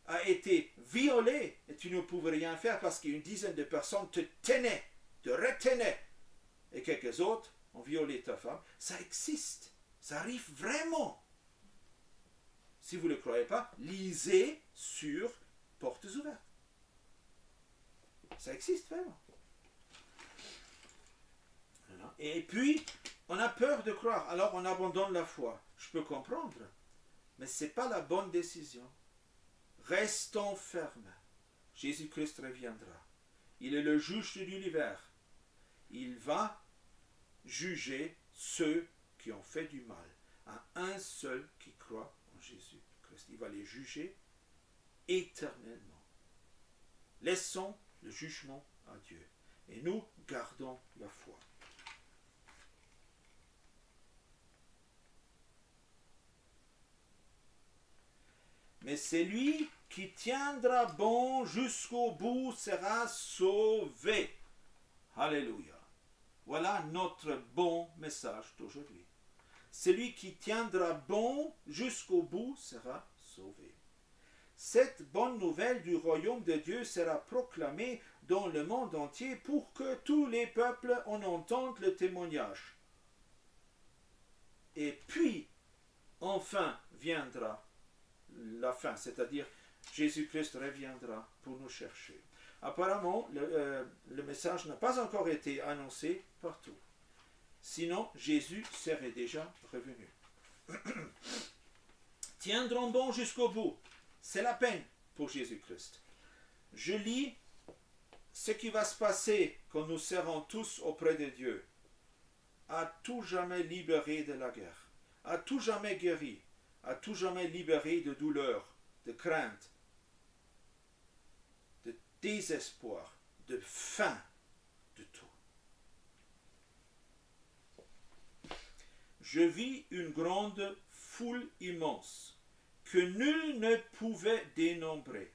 a été violée et tu ne pouvais rien faire parce qu'une dizaine de personnes te tenaient, te retenaient, et quelques autres ont violé ta femme. Ça existe, ça arrive vraiment. Si vous ne le croyez pas, lisez sur Portes ouvertes. Ça existe vraiment. Et puis, on a peur de croire, alors on abandonne la foi. Je peux comprendre, mais ce n'est pas la bonne décision. Restons fermes. Jésus-Christ reviendra. Il est le juge de l'univers. Il va juger ceux qui ont fait du mal à un seul qui croit en il va les juger éternellement. Laissons le jugement à Dieu et nous gardons la foi. Mais celui qui tiendra bon jusqu'au bout sera sauvé. Alléluia. Voilà notre bon message d'aujourd'hui. Celui qui tiendra bon jusqu'au bout sera sauvé. Cette bonne nouvelle du royaume de Dieu sera proclamée dans le monde entier pour que tous les peuples en entendent le témoignage. Et puis, enfin viendra la fin, c'est-à-dire Jésus-Christ reviendra pour nous chercher. Apparemment, le message n'a pas encore été annoncé partout. Sinon, Jésus serait déjà revenu. Tiendront bon jusqu'au bout. C'est la peine pour Jésus-Christ. Je lis ce qui va se passer quand nous serons tous auprès de Dieu. À tout jamais libérés de la guerre. À tout jamais guéris. À tout jamais libérés de douleur, de crainte, de désespoir, de faim, de tout. Je vis une grande foule immense que nul ne pouvait dénombrer.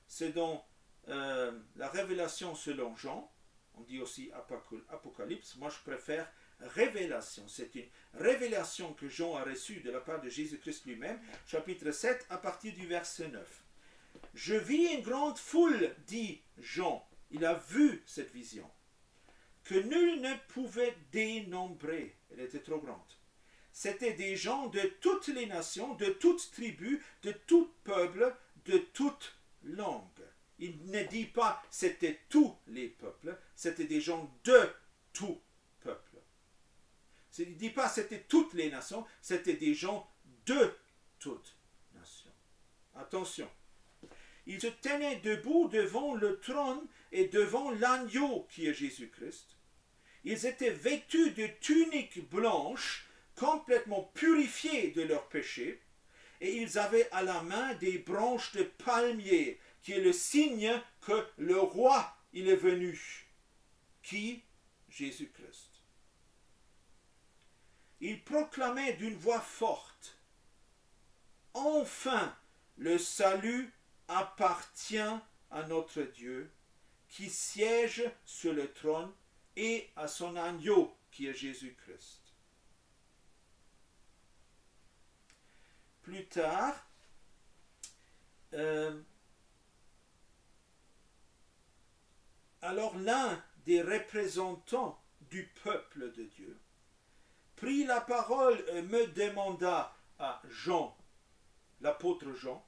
C'est dans la révélation selon Jean, on dit aussi Apocalypse, moi je préfère révélation. C'est une révélation que Jean a reçue de la part de Jésus-Christ lui-même, chapitre 7, à partir du verset 9. Je vis une grande foule, dit Jean, il a vu cette vision, que nul ne pouvait dénombrer, elle était trop grande. C'était des gens de toutes les nations, de toutes tribus, de tout peuple, de toute langue. Il ne dit pas c'était tous les peuples, c'était des gens de tout peuple. Il ne dit pas c'était toutes les nations, c'était des gens de toutes nations. Attention. Ils se tenaient debout devant le trône et devant l'agneau qui est Jésus-Christ. Ils étaient vêtus de tuniques blanches, complètement purifiés de leurs péchés, et ils avaient à la main des branches de palmier, qui est le signe que le roi, il est venu. Qui? Jésus-Christ. Il proclamait d'une voix forte, « Enfin, le salut appartient à notre Dieu, qui siège sur le trône, et à son agneau, qui est Jésus-Christ. » Plus tard, alors l'un des représentants du peuple de Dieu prit la parole et me demanda à Jean, l'apôtre Jean,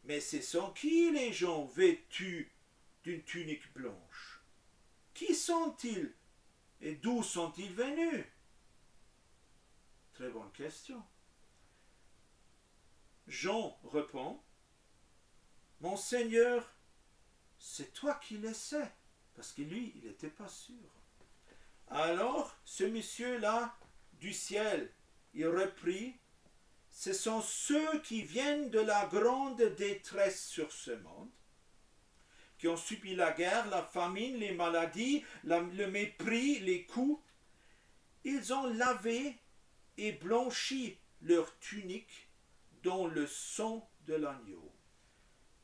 mais ce sont qui les gens vêtus d'une tunique blanche? Qui sont-ils et d'où sont-ils venus? Très bonne question. Jean répond, mon Seigneur, c'est toi qui le sais, parce que lui, il n'était pas sûr. Alors, ce monsieur-là, du ciel, il reprit, ce sont ceux qui viennent de la grande détresse sur ce monde, qui ont subi la guerre, la famine, les maladies, le mépris, les coups. Ils ont lavé et blanchi leur tunique dans le sang de l'agneau.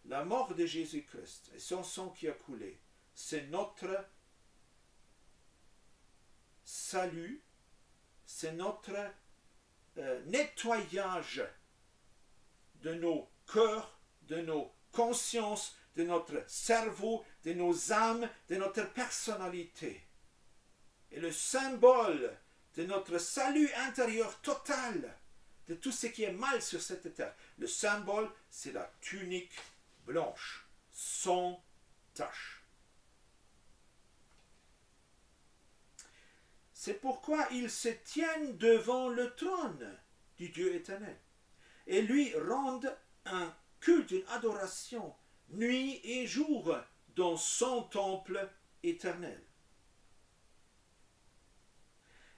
La mort de Jésus-Christ et son sang qui a coulé, c'est notre salut, c'est notre nettoyage de nos cœurs, de nos consciences, de notre cerveau, de nos âmes, de notre personnalité. Et le symbole de notre salut intérieur total, de tout ce qui est mal sur cette terre, le symbole, c'est la tunique blanche, sans tache. C'est pourquoi ils se tiennent devant le trône du Dieu éternel et lui rendent un culte, une adoration, nuit et jour, dans son temple éternel.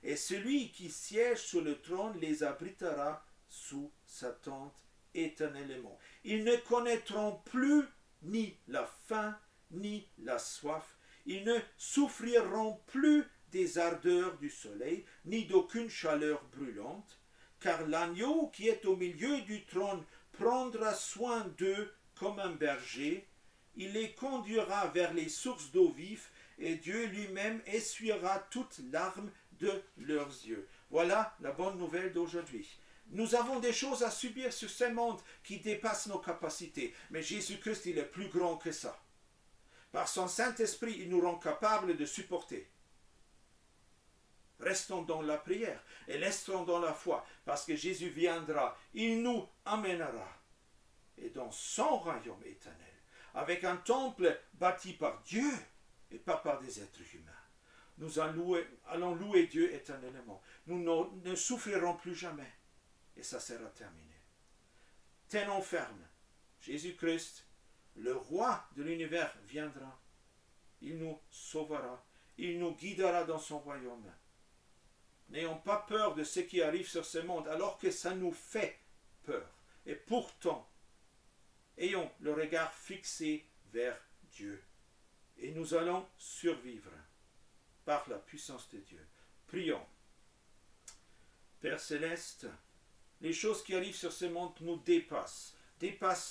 Et celui qui siège sur le trône les abritera sous sa tente éternellement. Ils ne connaîtront plus ni la faim, ni la soif. Ils ne souffriront plus des ardeurs du soleil, ni d'aucune chaleur brûlante, car l'agneau qui est au milieu du trône prendra soin d'eux comme un berger. Il les conduira vers les sources d'eau vive, et Dieu lui-même essuiera toute larme de leurs yeux. Voilà la bonne nouvelle d'aujourd'hui. Nous avons des choses à subir sur ce monde qui dépassent nos capacités, mais Jésus-Christ, il est plus grand que ça. Par son Saint-Esprit, il nous rend capables de supporter. Restons dans la prière et restons dans la foi, parce que Jésus viendra, il nous amènera. Et dans son royaume éternel, avec un temple bâti par Dieu et pas par des êtres humains, nous allons louer Dieu éternellement. Nous ne souffrirons plus jamais. Et ça sera terminé. Tenons ferme. Jésus-Christ, le roi de l'univers, viendra. Il nous sauvera. Il nous guidera dans son royaume. N'ayons pas peur de ce qui arrive sur ce monde, alors que ça nous fait peur. Et pourtant, ayons le regard fixé vers Dieu. Et nous allons survivre par la puissance de Dieu. Prions. Père Céleste, les choses qui arrivent sur ce monde nous dépassent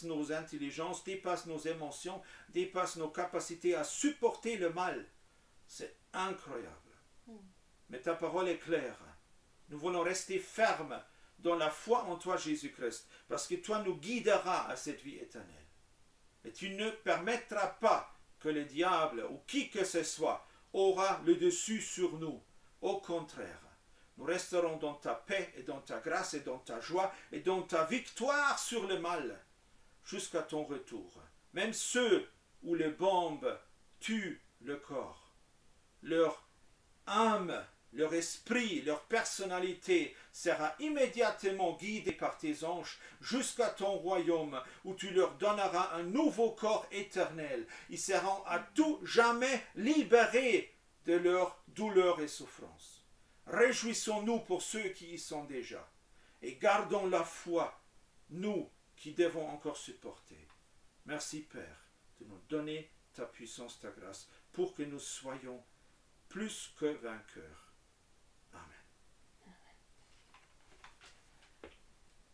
nos intelligences, dépassent nos émotions, dépassent nos capacités à supporter le mal. C'est incroyable. Mais ta parole est claire. Nous voulons rester fermes dans la foi en toi, Jésus-Christ, parce que toi nous guideras à cette vie éternelle. Et tu ne permettras pas que le diable ou qui que ce soit aura le dessus sur nous. Au contraire, nous resterons dans ta paix et dans ta grâce et dans ta joie et dans ta victoire sur le mal jusqu'à ton retour. Même ceux où les bombes tuent le corps, leur âme, leur esprit, leur personnalité sera immédiatement guidée par tes anges jusqu'à ton royaume où tu leur donneras un nouveau corps éternel. Ils seront à tout jamais libérés de leur douleur et souffrance. Réjouissons-nous pour ceux qui y sont déjà et gardons la foi, nous qui devons encore supporter. Merci Père de nous donner ta puissance, ta grâce pour que nous soyons plus que vainqueurs. Amen.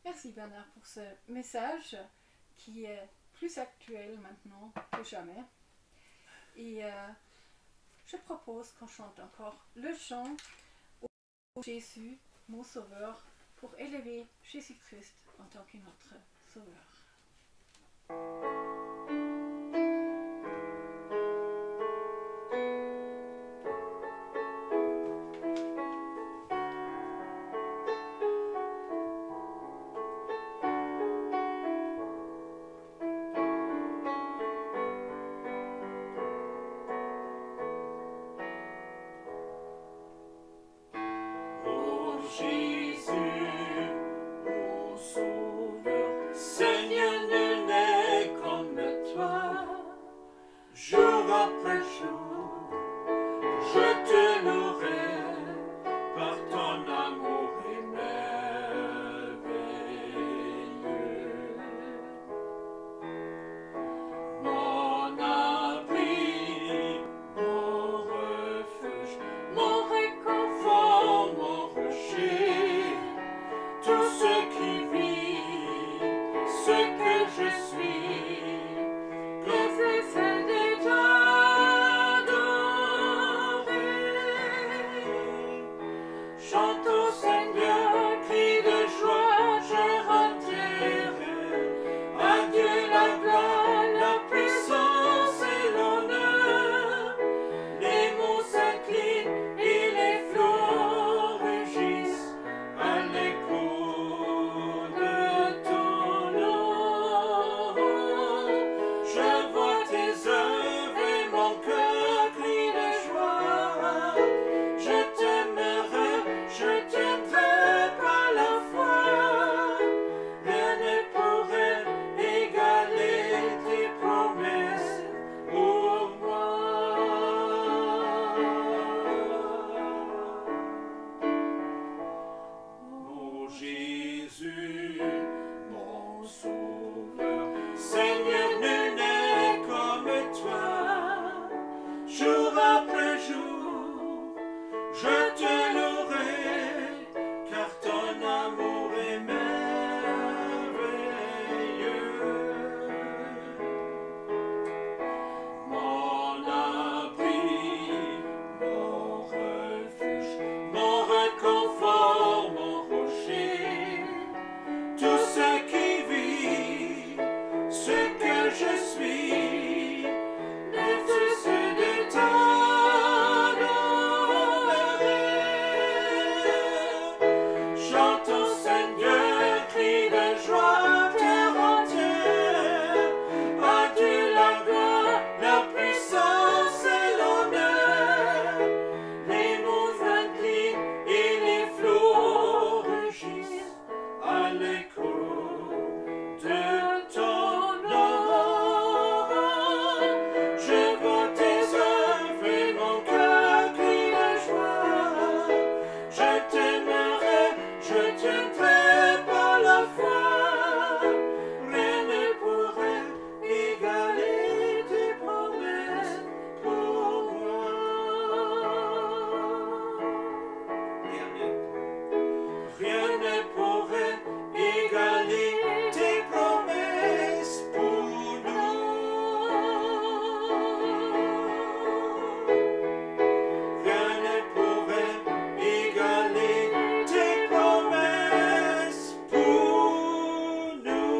Merci Bernard pour ce message qui est plus actuel maintenant que jamais. Et je propose qu'on chante encore le chant Ô Jésus, mon Sauveur, pour élever Jésus-Christ en tant que notre Sauveur. Tout ce qui vit je suis, de tous ceux de t'adorer. Chante au Seigneur, cri de joie, terre entière. À Dieu la gloire, la puissance et l'honneur. Les monts inclinent et les flots rugissent à l'écho de ton nom. Je vois tes œuvres et mon cœur crie de joie. Je t'aimerai, je tiendrai par la foi. Rien ne pourrait égaler tes promesses pour moi. Rien ne pourrait égaler tes promesses pour nous. Rien ne pourrait égaler tes promesses pour nous.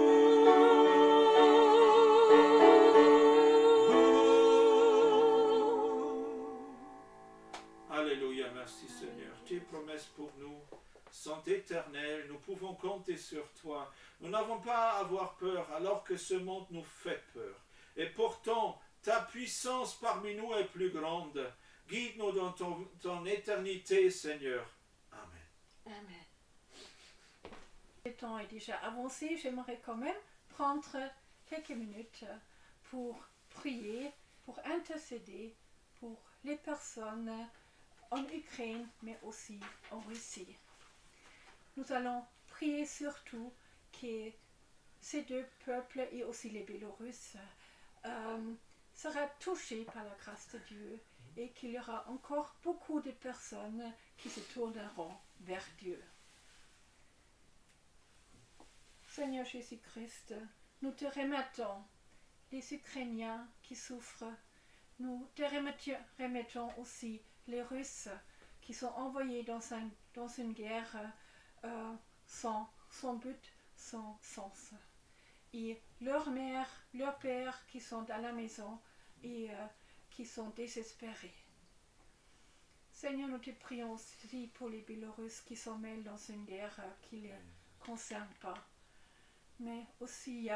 Alléluia, merci Seigneur. Tes promesses pour nous sont éternelles. Nous pouvons compter sur toi. Nous n'avons pas à avoir peur alors que ce monde nous fait peur. Et pourtant, ta puissance parmi nous est plus grande. Guide-nous dans ton éternité, Seigneur. Amen. Amen. Le temps est déjà avancé. J'aimerais quand même prendre quelques minutes pour prier, pour intercéder pour les personnes en Ukraine, mais aussi en Russie. Nous allons prier surtout que ces deux peuples et aussi les Biélorusses sera touchés par la grâce de Dieu et qu'il y aura encore beaucoup de personnes qui se tourneront vers Dieu. Seigneur Jésus-Christ, nous te remettons les Ukrainiens qui souffrent. Nous te remettons aussi les Russes qui sont envoyés dans une guerre sans but, sans sens. Et leurs mères, leurs pères qui sont à la maison et qui sont désespérés. Seigneur, nous te prions aussi pour les Biélorusses qui sont mêlés dans une guerre qui ne les concerne pas. Mais aussi,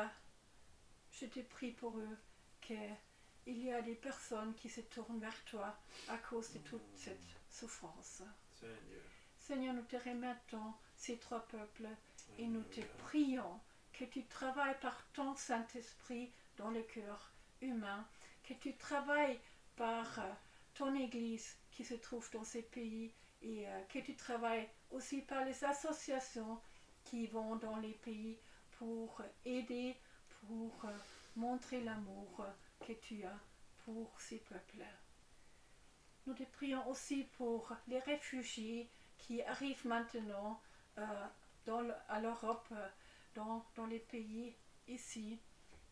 je te prie pour eux qu'il y a des personnes qui se tournent vers toi à cause de toute cette souffrance. Seigneur, nous te remettons ces trois peuples et nous te prions que tu travailles par ton Saint-Esprit dans le cœur humain, que tu travailles par ton Église qui se trouve dans ces pays et que tu travailles aussi par les associations qui vont dans les pays pour aider, pour montrer l'amour que tu as pour ces peuples. Nous te prions aussi pour les réfugiés qui arrivent maintenant à l'Europe, dans les pays ici.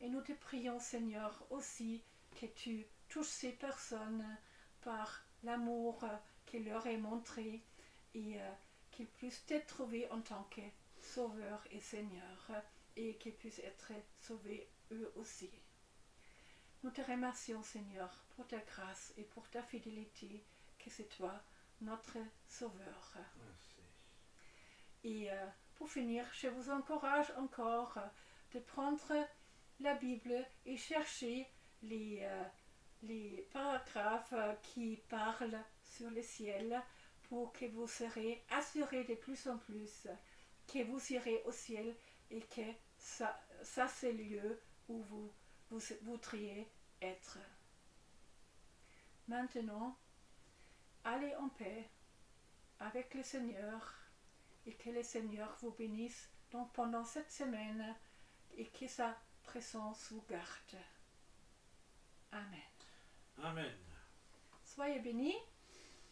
Et nous te prions, Seigneur, aussi que tu touches ces personnes par l'amour qu'il leur est montré et qu'ils puissent te trouver en tant que Sauveur et Seigneur et qu'ils puissent être sauvés eux aussi. Nous te remercions, Seigneur, pour ta grâce et pour ta fidélité, que c'est toi, notre Sauveur. Merci. Et pour finir, je vous encourage encore de prendre la Bible et chercher les paragraphes qui parlent sur le ciel pour que vous serez assurés de plus en plus que vous irez au ciel et que ça c'est le lieu où vous voudriez être. Maintenant, allez en paix avec le Seigneur et que le Seigneur vous bénisse donc pendant cette semaine et que sa présence vous garde. Amen. Amen. Soyez bénis,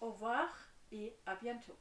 au revoir et à bientôt.